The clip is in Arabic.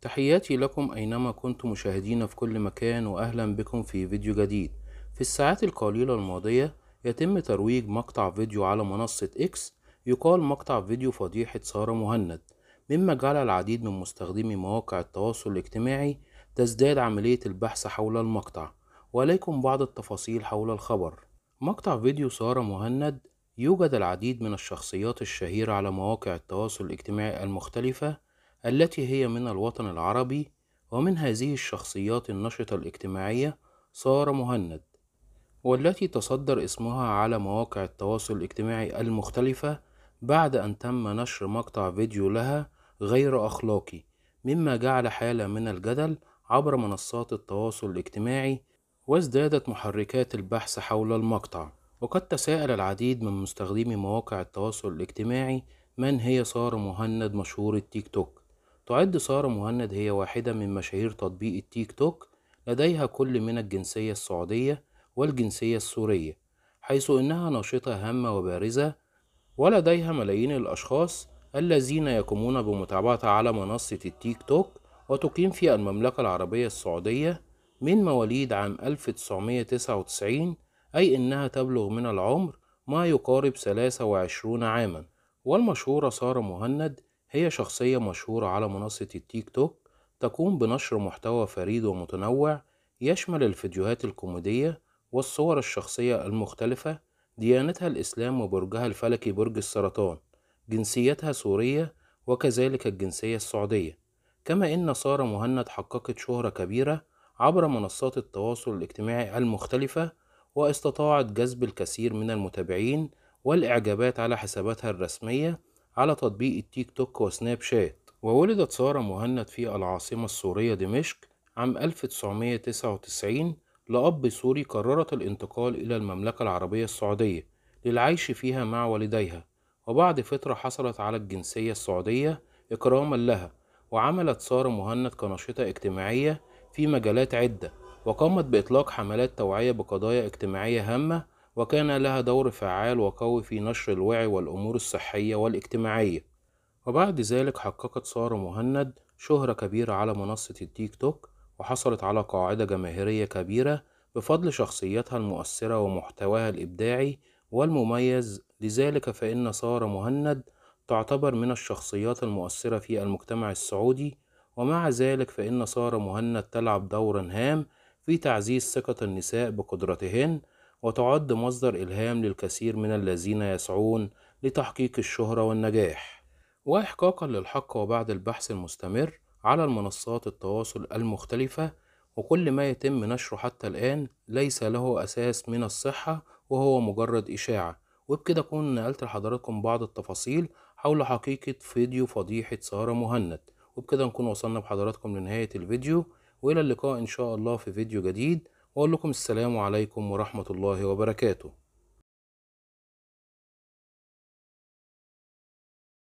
تحياتي لكم أينما كنتم مشاهدين في كل مكان، وأهلا بكم في فيديو جديد. في الساعات القليلة الماضية يتم ترويج مقطع فيديو على منصة إكس، يقال مقطع فيديو فضيحة سارة مهند، مما جعل العديد من مستخدمي مواقع التواصل الاجتماعي تزداد عملية البحث حول المقطع. وإليكم بعض التفاصيل حول الخبر. مقطع فيديو سارة مهند. يوجد العديد من الشخصيات الشهيرة على مواقع التواصل الاجتماعي المختلفة التي هي من الوطن العربي، ومن هذه الشخصيات النشطة الاجتماعية سارة مهند، والتي تصدر اسمها على مواقع التواصل الاجتماعي المختلفة بعد أن تم نشر مقطع فيديو لها غير أخلاقي، مما جعل حالة من الجدل عبر منصات التواصل الاجتماعي، وازدادت محركات البحث حول المقطع. وقد تساءل العديد من مستخدمي مواقع التواصل الاجتماعي: من هي سارة مهند مشهور التيك توك؟ تعد سارة مهند هي واحدة من مشاهير تطبيق التيك توك، لديها كل من الجنسية السعودية والجنسية السورية، حيث إنها ناشطة هامة وبارزة، ولديها ملايين الأشخاص الذين يقومون بمتابعتها على منصة التيك توك. وتقيم في المملكة العربية السعودية من مواليد عام 1999، أي إنها تبلغ من العمر ما يقارب 23 عاما. والمشهورة سارة مهند هي شخصية مشهورة على منصة التيك توك، تقوم بنشر محتوى فريد ومتنوع يشمل الفيديوهات الكوميدية والصور الشخصية المختلفة. ديانتها الإسلام، وبرجها الفلكي برج السرطان. جنسيتها سورية، وكذلك الجنسية السعودية. كما إن سارة مهند حققت شهرة كبيرة عبر منصات التواصل الاجتماعي المختلفة، واستطاعت جذب الكثير من المتابعين والإعجابات على حساباتها الرسمية على تطبيق التيك توك وسناب شات. وولدت سارة مهند في العاصمة السورية دمشق عام 1999 لأب سوري. قررت الانتقال إلى المملكة العربية السعودية للعيش فيها مع والديها، وبعد فترة حصلت على الجنسية السعودية إكراما لها. وعملت سارة مهند كناشطة اجتماعية في مجالات عدة، وقامت بإطلاق حملات توعية بقضايا اجتماعية هامة، وكان لها دور فعال وقوي في نشر الوعي والأمور الصحية والاجتماعية. وبعد ذلك حققت سارة مهند شهرة كبيرة على منصة التيك توك، وحصلت على قاعدة جماهيرية كبيرة بفضل شخصيتها المؤثرة ومحتواها الإبداعي والمميز. لذلك فإن سارة مهند تعتبر من الشخصيات المؤثرة في المجتمع السعودي. ومع ذلك فإن سارة مهند تلعب دورا هام في تعزيز ثقة النساء بقدرتهن، وتعد مصدر إلهام للكثير من الذين يسعون لتحقيق الشهرة والنجاح. وإحقاقا للحق، وبعد البحث المستمر على المنصات التواصل المختلفة، وكل ما يتم نشره حتى الآن ليس له أساس من الصحة، وهو مجرد إشاعة. وبكده أكون نقلت لحضراتكم بعض التفاصيل حول حقيقة فيديو فضيحة سارة مهند. وبكده نكون وصلنا بحضراتكم لنهاية الفيديو، وإلى اللقاء إن شاء الله في فيديو جديد، وأقول لكم السلام عليكم ورحمة الله وبركاته.